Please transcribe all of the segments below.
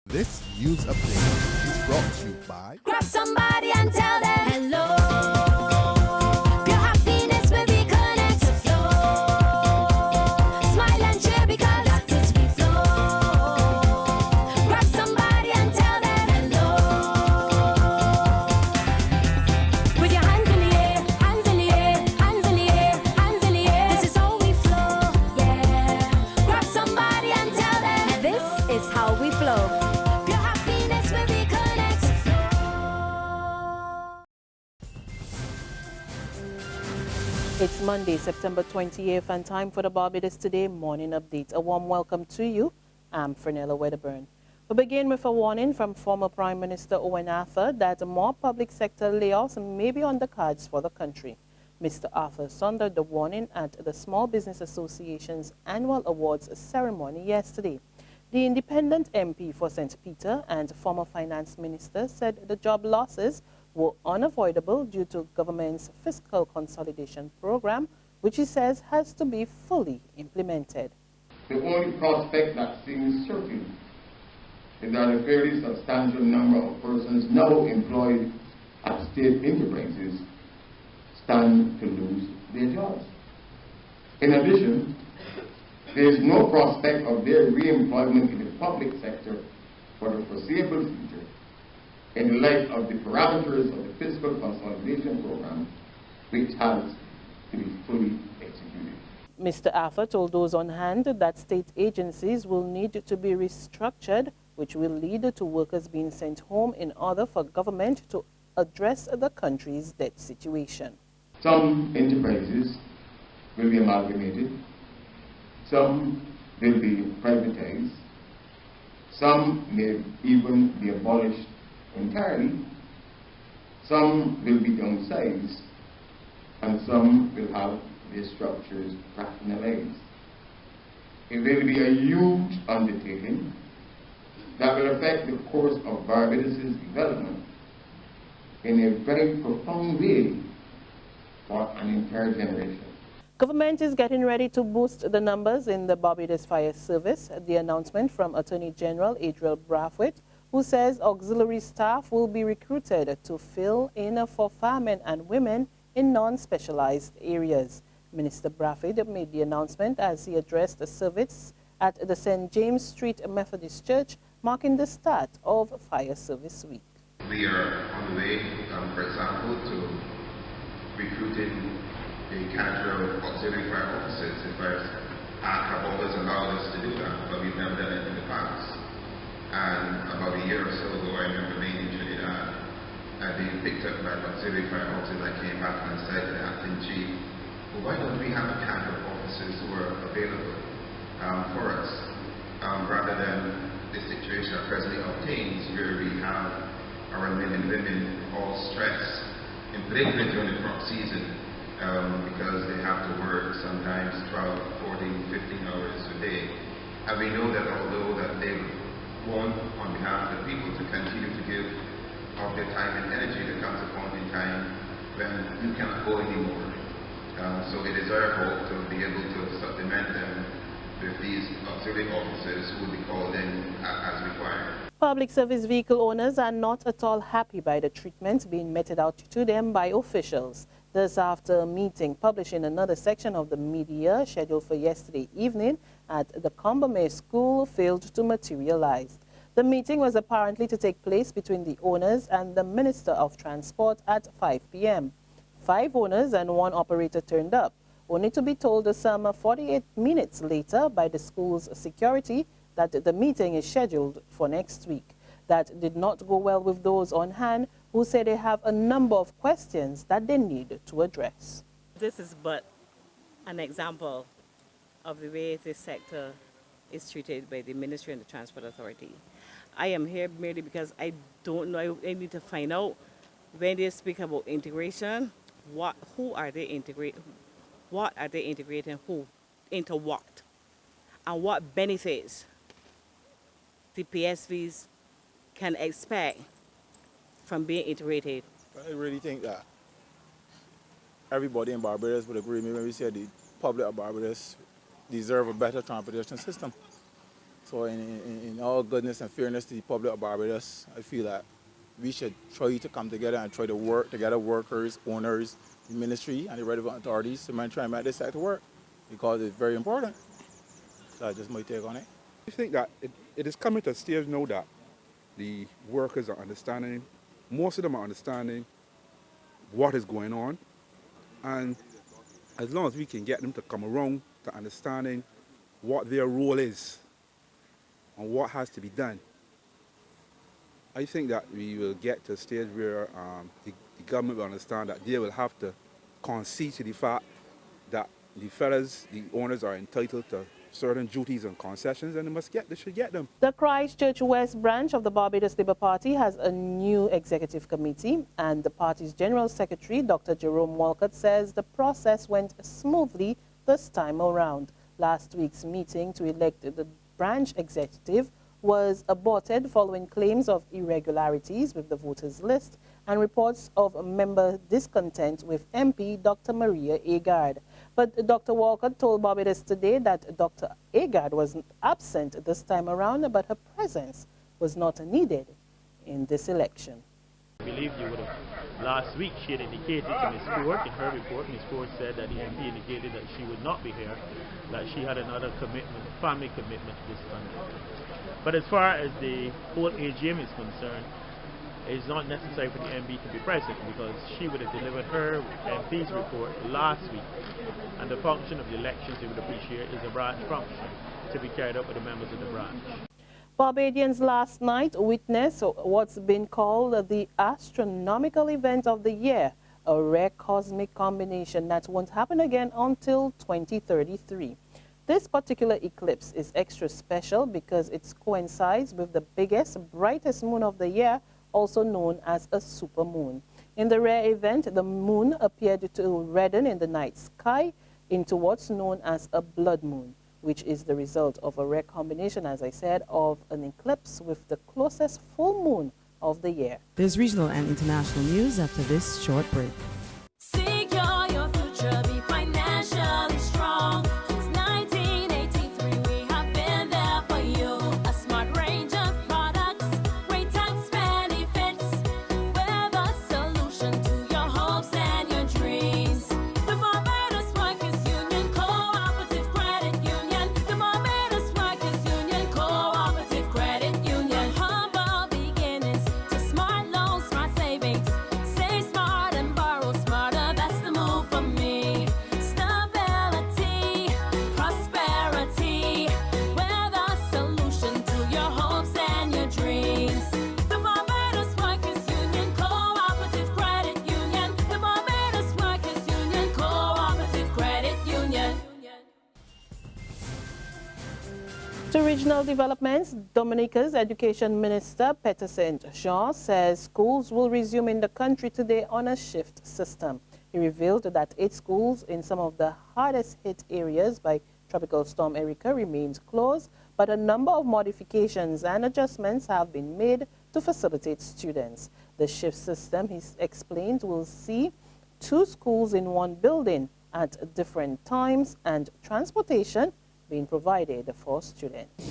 This news update is brought to you by Grab somebody and tell them hello. Your happiness will be connect to flow. Smile and cheer because that is we flow. Grab somebody and tell them hello. With your hands in the air, hands in the air, hands in the air, hands in the air. This is how we flow, yeah. Grab somebody and tell them this is how we flow. It's Monday, September 28th, and time for the Barbados Today morning update. A warm welcome to you. I'm Fernella Wedderburn. We begin with a warning from former Prime Minister Owen Arthur that more public sector layoffs may be on the cards for the country. Mr. Arthur sounded the warning at the Small Business Association's annual awards ceremony yesterday. The independent MP for St. Peter and former finance minister said the job losses were unavoidable due to government's fiscal consolidation program, which he says has to be fully implemented. The only prospect that seems certain is that a fairly substantial number of persons now employed at state enterprises stand to lose their jobs. In addition, there is no prospect of their re-employment in the public sector for the foreseeable future in light of the parameters of the fiscal consolidation program, which has to be fully executed. Mr. Arthur told those on hand that state agencies will need to be restructured, which will lead to workers being sent home in order for government to address the country's debt situation. Some enterprises will be amalgamated, some will be privatized, some may even be abolished entirely, some will be downsized, and some will have their structures rationalized. It will be a huge undertaking that will affect the course of Barbados' development in a very profound way for an entire generation. Government is getting ready to boost the numbers in the Barbados Fire Service. The announcement from Attorney General Adriel Brathwaite, who says auxiliary staff will be recruited to fill in for firemen and women in non-specialized areas. Minister Brathwaite made the announcement as he addressed the service at the St. James Street Methodist Church, marking the start of Fire Service Week. We are on the way, for example, to recruiting the cadre of auxiliary fire officers. The fire have always allowed us to do that, but we've never done it in the past. And about a year or so ago, I remember being in Trinidad and being picked up by auxiliary fire officers. I came back and said to the acting chief, well, why don't we have a cadre of officers who are available for us, rather than the situation that presently obtains where we have our men and women all stressed, in particular during the crop season, because they have to work sometimes 12, 14, 15 hours a day. And we know that although that they want on behalf of the people to continue to give of their time and energy, there comes a point in time when you cannot go anymore. So it is our hope to be able to supplement them with these auxiliary officers who will be called in as required. Public service vehicle owners are not at all happy by the treatment being meted out to them by officials. This after a meeting published in another section of the media scheduled for yesterday evening at the Combermere School failed to materialize. The meeting was apparently to take place between the owners and the Minister of Transport at 5 p.m. 5 owners and 1 operator turned up, only to be told some 48 minutes later by the school's security that the meeting is scheduled for next week. That did not go well with those on hand, who say they have a number of questions that they need to address. This is but an example of the way this sector is treated by the Ministry and the Transport Authority. I am here merely because I don't know. I need to find out when they speak about integration, who are they integrating, what are they integrating who into what, and what benefits the PSVs can expect from being integrated. I really think that everybody in Barbados would agree with me when we say the public of Barbados deserve a better transportation system. So in all goodness and fairness to the public of Barbados, I feel that we should try to come together and try to work together, workers, owners, the ministry, and the relevant authorities to try and make this sector work, because it's very important. So that's just my take on it. I think that it is coming to a stage now that the workers are understanding, most of them are understanding what is going on, and as long as we can get them to come around to understanding what their role is and what has to be done, I think that we will get to a stage where the government will understand that they will have to concede to the fact that the fellas, the owners, are entitled to certain duties and concessions, and they should get them. The Christchurch West branch of the Barbados Labour Party has a new executive committee, and the party's General Secretary, Dr. Jerome Walcott, says the process went smoothly this time around. Last week's meeting to elect the branch executive was aborted following claims of irregularities with the voters list and reports of member discontent with MP Dr. Maria Agard. But Dr. Walcott told Barbados Today that Dr. Agard was absent this time around, but her presence was not needed in this election. I believe you would have, last week she had indicated to Ms. Ford, in her report, Ms. Ford said that the MP indicated that she would not be here, that she had another commitment, family commitment this Sunday. But as far as the whole AGM is concerned, it's not necessary for the MP to be present, because she would have delivered her MP's report last week, and the function of the elections, they would appreciate, is a branch function to be carried out by the members of the branch. Barbadians last night witnessed what's been called the astronomical event of the year, a rare cosmic combination that won't happen again until 2033. This particular eclipse is extra special because it coincides with the biggest, brightest moon of the year, also known as a supermoon. In the rare event, the moon appeared to redden in the night sky into what's known as a blood moon, which is the result of a rare combination, as I said, of an eclipse with the closest full moon of the year. There's regional and international news after this short break. Secure your future, be financially strong. Since 1983, we have been there for you. A smart range of products, great tax benefits. We're the solution to your hopes and your dreams. The Barbados Workers Union Cooperative Credit Union. The Barbados Workers Union Cooperative Credit Union. Humble beginnings to smart loans, smart savings. Save smart and borrow smarter. That's the move for me. Stability, prosperity. We're the solution to your hopes and your dreams. The Barbados Workers Union Cooperative Credit Union. The Barbados Workers Union Cooperative Credit Union. To regional developments, Dominica's Education Minister Peter St. Jean says schools will resume in the country today on a shift system. He revealed that 8 schools in some of the hardest hit areas by Tropical Storm Erika remains closed, but a number of modifications and adjustments have been made to facilitate students. The shift system, he explained, will see 2 schools in one building at different times and transportation being provided for students.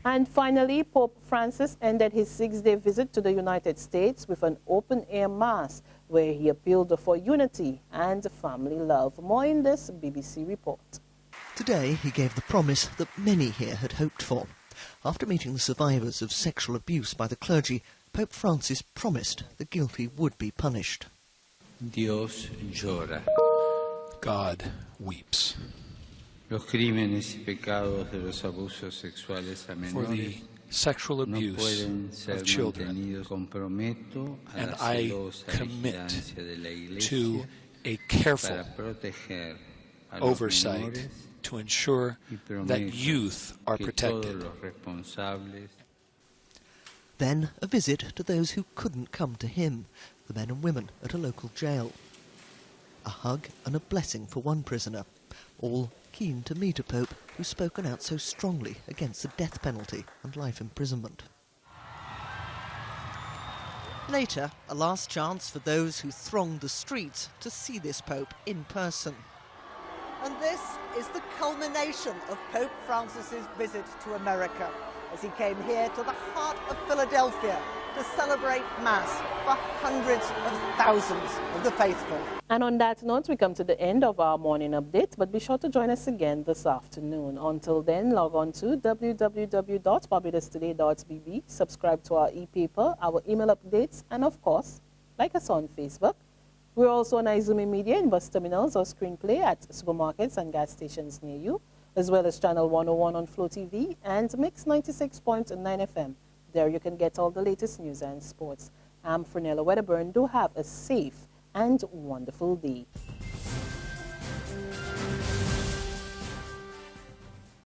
And finally, Pope Francis ended his 6-day visit to the United States with an open-air mass where he appealed for unity and family love. More in this BBC report. Today he gave the promise that many here had hoped for. After meeting the survivors of sexual abuse by the clergy, Pope Francis promised the guilty would be punished. Dios llora. God weeps. Los crímenes y pecados de los abusos sexuales a For the menores sexual no abuse pueden ser of children, mantenidos. Comprometo a and la I celosa commit vigilancia de la Iglesia to a careful para proteger a los oversight menores to ensure y that prometo youth are que protected. todos los responsables. Then a visit to those who couldn't come to him, the men and women at a local jail. A hug and a blessing for one prisoner, all keen to meet a pope who's spoken out so strongly against the death penalty and life imprisonment. Later, a last chance for those who thronged the streets to see this pope in person. And this is the culmination of Pope Francis's visit to America, as he came here to the heart of Philadelphia to celebrate Mass for hundreds of thousands of the faithful. And on that note, we come to the end of our morning update, but be sure to join us again this afternoon. Until then, log on to www.barbadostoday.bb, subscribe to our e-paper, our email updates, and of course, like us on Facebook. We're also on Izumi Media in bus terminals or screenplay at supermarkets and gas stations near you, as well as Channel 101 on Flow TV and Mix 96.9 FM. There you can get all the latest news and sports. I'm Fernella Wedderburn. Do have a safe and wonderful day.